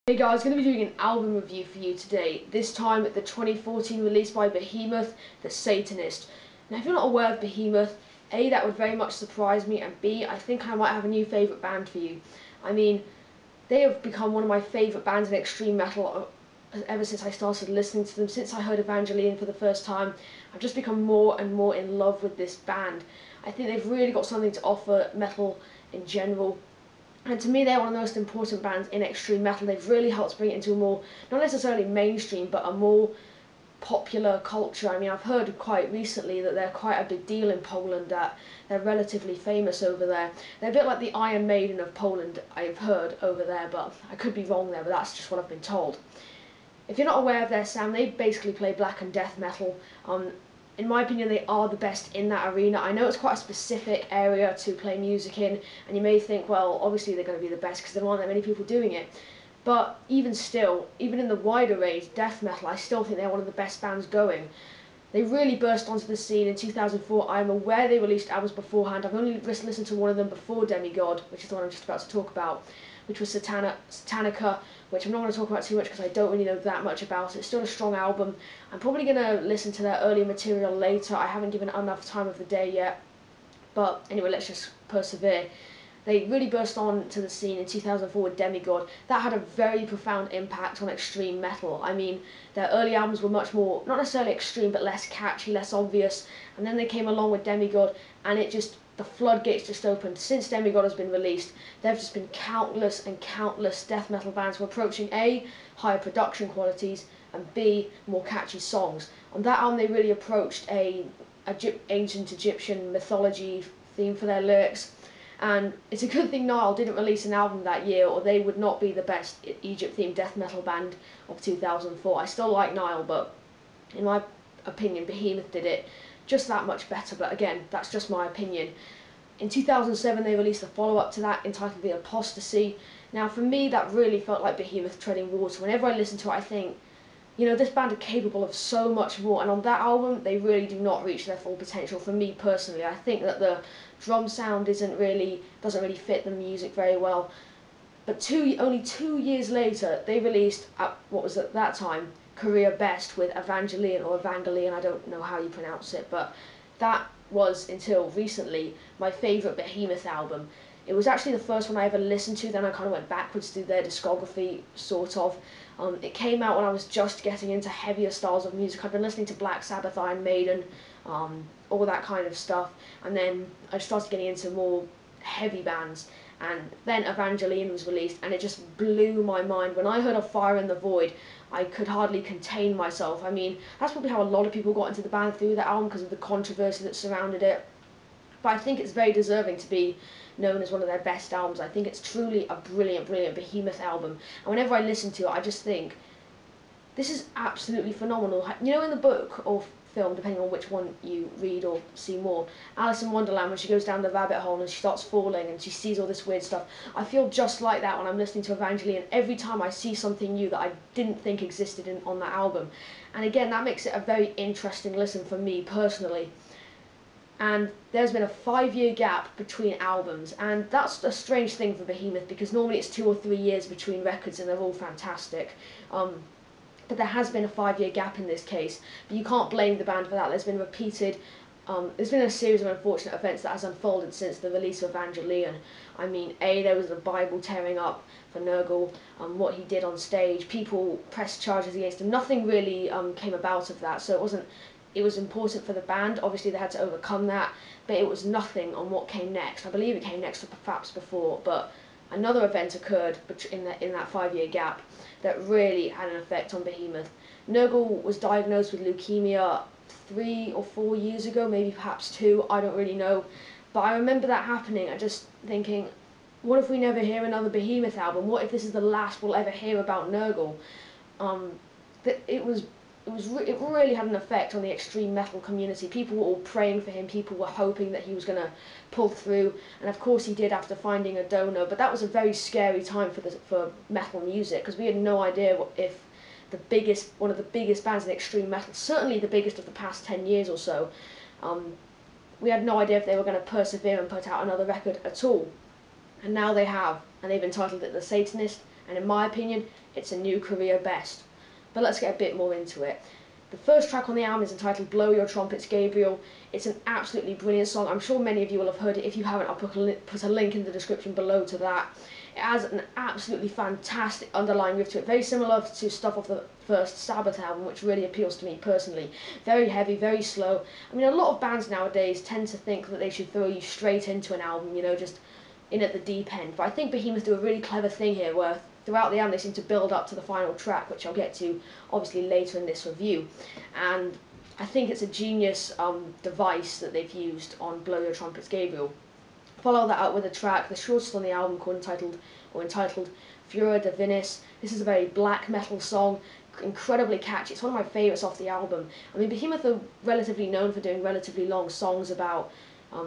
Hey guys, going to be doing an album review for you today, this time the 2014 release by Behemoth, The Satanist. Now if you're not aware of Behemoth, A, that would very much surprise me, and B, I think I might have a new favourite band for you. I mean, they have become one of my favourite bands in extreme metal ever since I started listening to them. Since I heard Evangelion for the first time, I've just become more and more in love with this band. I think they've really got something to offer metal in general. And to me, they're one of the most important bands in extreme metal. They've really helped bring it into a more, not necessarily mainstream, but a more popular culture. I mean, I've heard quite recently that they're quite a big deal in Poland, that they're relatively famous over there. They're a bit like the Iron Maiden of Poland, I've heard, over there, but I could be wrong there, but that's just what I've been told. If you're not aware of their sound, they basically play blackened death metal. In my opinion, they are the best in that arena. I know it's quite a specific area to play music in, and you may think, well, obviously they're going to be the best because there aren't that many people doing it. But even still, even in the wider range, death metal, I still think they're one of the best bands going. They really burst onto the scene in 2004. I'm aware they released albums beforehand. I've only listened to one of them before Demigod, which is the one I'm just about to talk about, which was Satanica, which I'm not going to talk about too much because I don't really know that much about it. It's still a strong album. I'm probably going to listen to their earlier material later. I haven't given it enough time of the day yet. But anyway, let's just persevere. They really burst onto the scene in 2004 with Demigod. That had a very profound impact on extreme metal. I mean, their early albums were much more, not necessarily extreme, but less catchy, less obvious. And then they came along with Demigod, and the floodgates just opened. Since Demigod has been released, there have just been countless and countless death metal bands who are approaching A, higher production qualities, and B, more catchy songs. On that album, they really approached ancient Egyptian mythology theme for their lyrics. And it's a good thing Nile didn't release an album that year, or they would not be the best Egypt-themed death metal band of 2004. I still like Nile, but in my opinion, Behemoth did it just that much better. But again, that's just my opinion. In 2007, they released a follow-up to that entitled The Apostasy. Now, for me, that really felt like Behemoth treading water. Whenever I listen to it, I think, you know, this band are capable of so much more, and on that album they really do not reach their full potential. For me personally, I think that the drum sound doesn't really fit the music very well. But only 2 years later, they released what was at that time career best with Evangelion, or Evangelion, I don't know how you pronounce it, but that was until recently my favourite Behemoth album. It was actually the first one I ever listened to, then I kind of went backwards through their discography, sort of. It came out when I was just getting into heavier styles of music. I'd been listening to Black Sabbath, Iron Maiden, all that kind of stuff, and then I started getting into more heavy bands, and then Evangelion was released, and it just blew my mind. When I heard of Fire in the Void, I could hardly contain myself. I mean, that's probably how a lot of people got into the band through that album, because of the controversy that surrounded it. But I think it's very deserving to be known as one of their best albums. I think it's truly a brilliant, brilliant Behemoth album. And whenever I listen to it, I just think, this is absolutely phenomenal. You know, in the book or film, depending on which one you read or see more, Alice in Wonderland, when she goes down the rabbit hole and she starts falling and she sees all this weird stuff, I feel just like that when I'm listening to Evangelion. Every time I see something new that I didn't think existed on that album. And again, that makes it a very interesting listen for me personally. And there's been a 5-year gap between albums, and that's a strange thing for Behemoth, because normally it's 2 or 3 years between records and they're all fantastic. But there has been a 5-year gap in this case, but you can't blame the band for that. There's been a series of unfortunate events that has unfolded since the release of Evangelion. I mean, there was the Bible tearing up for Nurgle, what he did on stage. People pressed charges against him. Nothing really came about of that, so it was important for the band. Obviously they had to overcome that, but it was nothing on what came next. I believe it came next or perhaps before, but another event occurred in that 5-year gap that really had an effect on Behemoth. Nurgle was diagnosed with leukemia 3 or 4 years ago, maybe perhaps 2, I don't really know. But I remember that happening, and just thinking, what if we never hear another Behemoth album? What if this is the last we'll ever hear about Nurgle? It really had an effect on the extreme metal community. People were all praying for him, people were hoping that he was going to pull through, and of course he did after finding a donor. But that was a very scary time for metal music, because we had no idea if one of the biggest bands in extreme metal, certainly the biggest of the past 10 years or so, we had no idea if they were going to persevere and put out another record at all. And now they have, and they've entitled it The Satanist, and in my opinion, it's a new career best. But let's get a bit more into it. The first track on the album is entitled Blow Your Trumpets, Gabriel. It's an absolutely brilliant song. I'm sure many of you will have heard it. If you haven't, I'll put a link in the description below to that. It has an absolutely fantastic underlying riff to it, very similar to stuff off the first Sabbath album, which really appeals to me personally. Very heavy, very slow. I mean, a lot of bands nowadays tend to think that they should throw you straight into an album, you know, just in at the deep end. But I think Behemoth do a really clever thing here where throughout the album they seem to build up to the final track, which I'll get to obviously later in this review. And I think it's a genius device that they've used on Blow Your Trumpets, Gabriel. Follow that up with a track, the shortest on the album, entitled Furor Divinis. This is a very black metal song, incredibly catchy. It's one of my favourites off the album. I mean, Behemoth are relatively known for doing relatively long songs, about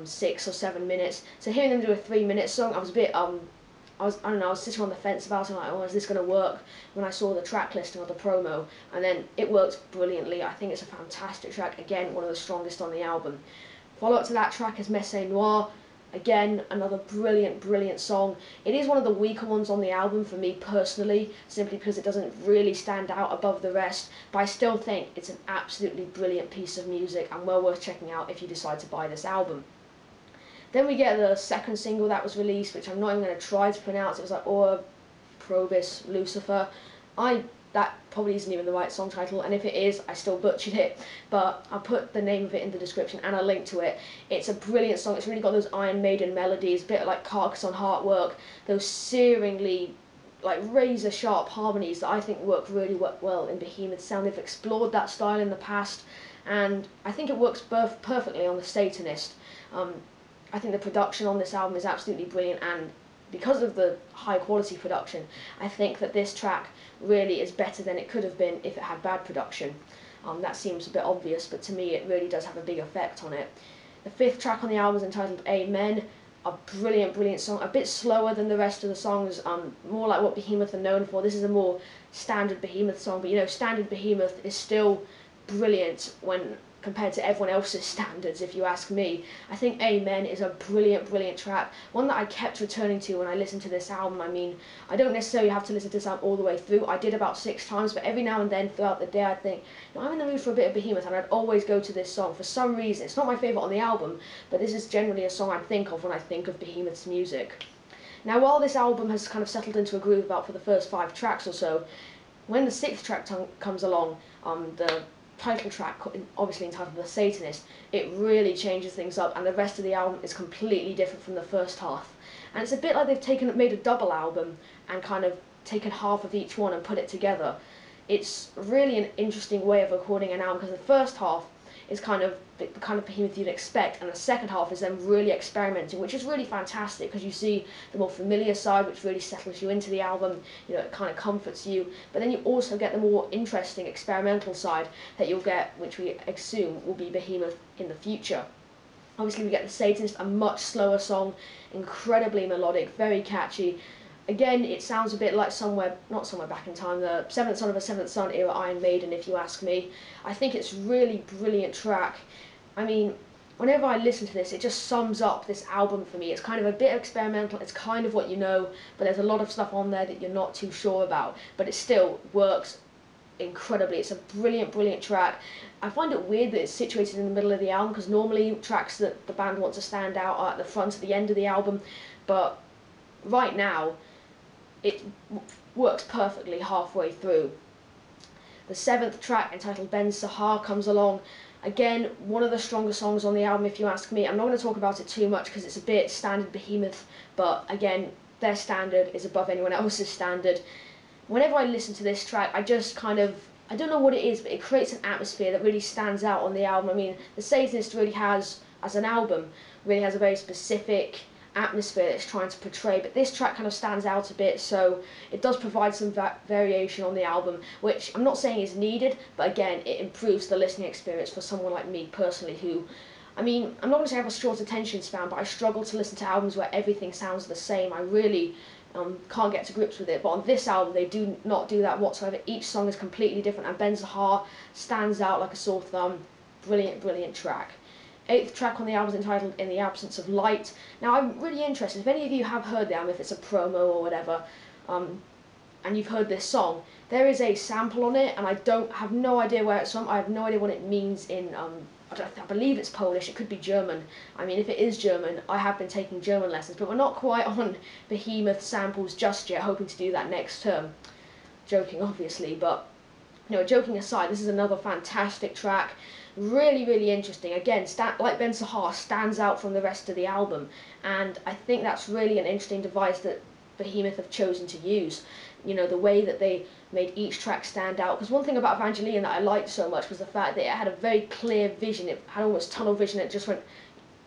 6 or 7 minutes. So hearing them do a 3-minute song, I was a bit I don't know, I was sitting on the fence about it, like, oh, is this going to work? When I saw the track listing or the promo, and then it works brilliantly. I think it's a fantastic track. Again, one of the strongest on the album. Follow up to that track is Messe Noir. Again, another brilliant song. It is one of the weaker ones on the album for me personally, simply because it doesn't really stand out above the rest, but I still think it's an absolutely brilliant piece of music and well worth checking out if you decide to buy this album. Then we get the second single that was released, which I'm not even going to try to pronounce. It was like Or Probis Lucifer. That probably isn't even the right song title, and if it is, I still butchered it, but I'll put the name of it in the description and a link to it. It's a brilliant song. It's really got those Iron Maiden melodies, a bit like Carcass on Heartwork, those searingly, like, razor sharp harmonies that I think work really well in Behemoth's sound. They've explored that style in the past, and I think it works perfectly on the Satanist. I think the production on this album is absolutely brilliant, and because of the high quality production, I think that this track really is better than it could have been if it had bad production. That seems a bit obvious, but to me it really does have a big effect on it. The fifth track on the album is entitled Amen. A brilliant song, a bit slower than the rest of the songs, more like what Behemoth are known for. This is a more standard Behemoth song, but you know, standard Behemoth is still brilliant when compared to everyone else's standards, if you ask me. I think Amen is a brilliant track, one that I kept returning to when I listened to this album. I mean, I don't necessarily have to listen to this album all the way through. I did about 6 times, but every now and then throughout the day I'd think, you know, I'm in the mood for a bit of Behemoth, and I'd always go to this song for some reason. It's not my favourite on the album, but this is generally a song I think of when I think of Behemoth's music. Now, while this album has kind of settled into a groove about for the first 5 tracks or so, when the 6th track comes along, the title track, obviously entitled The Satanist, it really changes things up, and the rest of the album is completely different from the first half. And it's a bit like they've made a double album and kind of taken half of each one and put it together. It's really an interesting way of recording an album, because the first half is kind of the kind of Behemoth you'd expect, and the second half is them really experimenting, which is really fantastic, because you see the more familiar side, which really settles you into the album, you know, it kind of comforts you, but then you also get the more interesting experimental side that you'll get, which we assume will be Behemoth in the future. Obviously we get The Satanist, a much slower song, incredibly melodic, very catchy. Again, it sounds a bit like not somewhere back in time, the Seventh Son of a Seventh Son era Iron Maiden, if you ask me. I think it's really brilliant track. I mean, whenever I listen to this, it just sums up this album for me. It's kind of a bit experimental, it's kind of what you know, but there's a lot of stuff on there that you're not too sure about, but it still works incredibly. It's a brilliant track. I find it weird that it's situated in the middle of the album, because normally tracks that the band wants to stand out are at the front, at the end of the album, but right now it works perfectly halfway through. The 7th track, entitled Ben Sahar, comes along. Again, one of the stronger songs on the album, if you ask me. I'm not going to talk about it too much because it's a bit standard Behemoth, but again, their standard is above anyone else's standard. Whenever I listen to this track, I just kind of, I don't know what it is, but it creates an atmosphere that really stands out on the album. I mean, The Satanist really has, as an album, really has a very specific atmosphere that it's trying to portray, but this track kind of stands out a bit, so it does provide some variation on the album, which I'm not saying is needed, but again, it improves the listening experience for someone like me personally, who, I mean, I'm not going to say I have a short attention span, but I struggle to listen to albums where everything sounds the same. I really can't get to grips with it, but on this album they do not do that whatsoever. Each song is completely different, and Ben Sahar stands out like a sore thumb. Brilliant track. 8th track on the album is entitled In the Absence of Light. Now, I'm really interested, if any of you have heard the album, if it's a promo or whatever, and you've heard this song, there is a sample on it, and I have no idea where it's from. I have no idea what it means in, I believe it's Polish, it could be German. I mean, if it is German, I have been taking German lessons, but we're not quite on Behemoth samples just yet, hoping to do that next term. Joking, obviously, but, you know, joking aside, this is another fantastic track. Really, really interesting. Again, like Ben Sahar, stands out from the rest of the album, and I think that's really an interesting device that Behemoth have chosen to use. You know, the way that they made each track stand out. Because one thing about Evangelion that I liked so much was the fact that it had a very clear vision. It had almost tunnel vision. It just went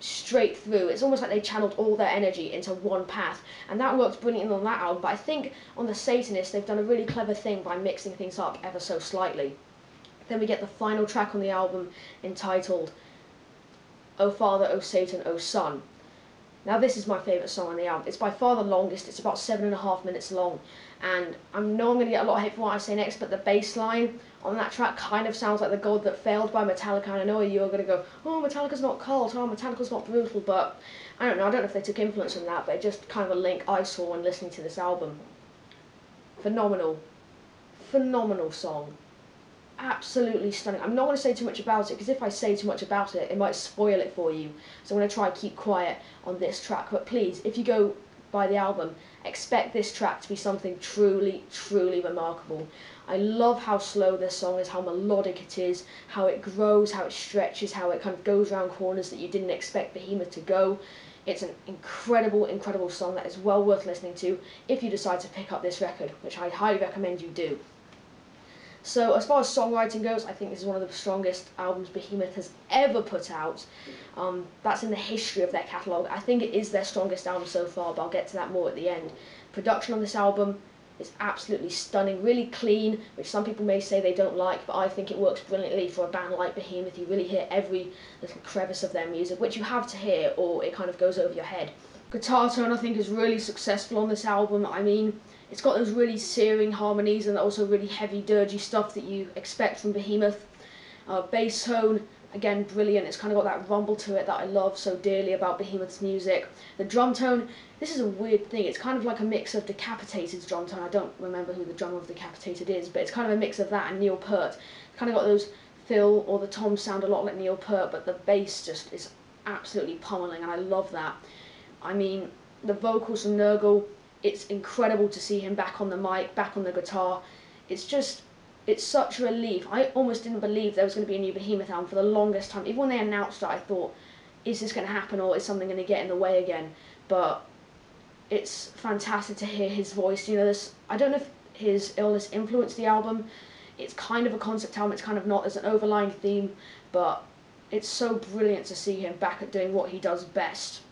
straight through. It's almost like they channeled all their energy into one path, and that works brilliantly on that album. But I think on the Satanist, they've done a really clever thing by mixing things up ever so slightly. Then we get the final track on the album, entitled "O Father, O Satan, O Son." Now this is my favourite song on the album. It's by far the longest. It's about 7.5 minutes long, and I know I'm going to get a lot of hate for what I say next, but the bass line on that track kind of sounds like The God That Failed by Metallica, and I know you're going to go, oh, Metallica's not cult, oh, Metallica's not brutal, but I don't know if they took influence from that, but it's just kind of a link I saw when listening to this album. Phenomenal. Phenomenal song. Absolutely stunning. I'm not going to say too much about it, because if I say too much about it, it might spoil it for you. So I'm going to try and keep quiet on this track. But please, if you go buy the album, expect this track to be something truly, truly remarkable. I love how slow this song is, how melodic it is, how it grows, how it stretches, how it kind of goes around corners that you didn't expect Behemoth to go. It's an incredible, incredible song that is well worth listening to if you decide to pick up this record, which I highly recommend you do. So as far as songwriting goes, I think this is one of the strongest albums Behemoth has ever put out. That's in the history of their catalogue. I think it is their strongest album so far, but I'll get to that more at the end. Production on this album is absolutely stunning, really clean, which some people may say they don't like, but I think it works brilliantly for a band like Behemoth. You really hear every little crevice of their music, which you have to hear, or it kind of goes over your head. Guitar tone, I think, is really successful on this album. I mean, it's got those really searing harmonies and also really heavy, dirgy stuff that you expect from Behemoth. Bass tone, again, brilliant. It's kind of got that rumble to it that I love so dearly about Behemoth's music. The drum tone, this is a weird thing. It's kind of like a mix of Decapited's drum tone. I don't remember who the drummer of Decapitated is, but it's kind of a mix of that and Neil Peart. It's kind of got those Phil or the toms sound a lot like Neil Peart, but the bass just is absolutely pummeling, and I love that. I mean, the vocals from Nurgle, it's incredible to see him back on the mic, back on the guitar. It's such a relief. I almost didn't believe there was going to be a new Behemoth album for the longest time. Even when they announced it, I thought, is this going to happen, or is something going to get in the way again? But it's fantastic to hear his voice. You know, I don't know if his illness influenced the album. It's kind of a concept album, it's kind of not. There's an overlying theme, but it's so brilliant to see him back at doing what he does best.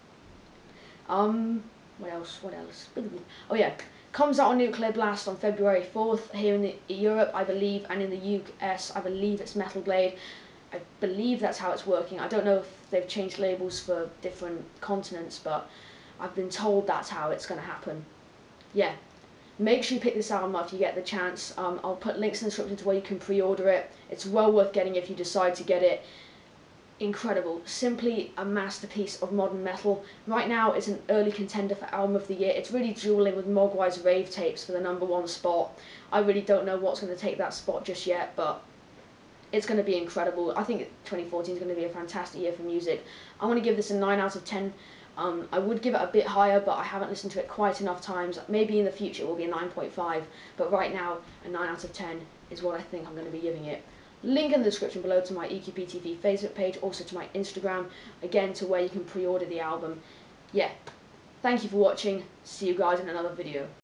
What else? Oh yeah, comes out on Nuclear Blast on February 4th here in Europe, I believe, and in the US, I believe it's Metal Blade. I believe that's how it's working. I don't know if they've changed labels for different continents, but I've been told that's how it's going to happen. Yeah, make sure you pick this album up if you get the chance. I'll put links in the description to where you can pre-order it. It's well worth getting if you decide to get it. Incredible, simply a masterpiece of modern metal. Right now it's an early contender for Album of the Year. It's really duelling with Mogwai's Rave Tapes for the #1 spot. I really don't know what's going to take that spot just yet, but it's going to be incredible. I think 2014 is going to be a fantastic year for music. I want to give this a 9 out of 10. I would give it a bit higher, but I haven't listened to it quite enough times. Maybe in the future it will be a 9.5, but right now a 9 out of 10 is what I think I'm going to be giving it. Link in the description below to my EQPTV Facebook page, also to my Instagram, again to where you can pre-order the album. Yeah, thank you for watching. See you guys in another video.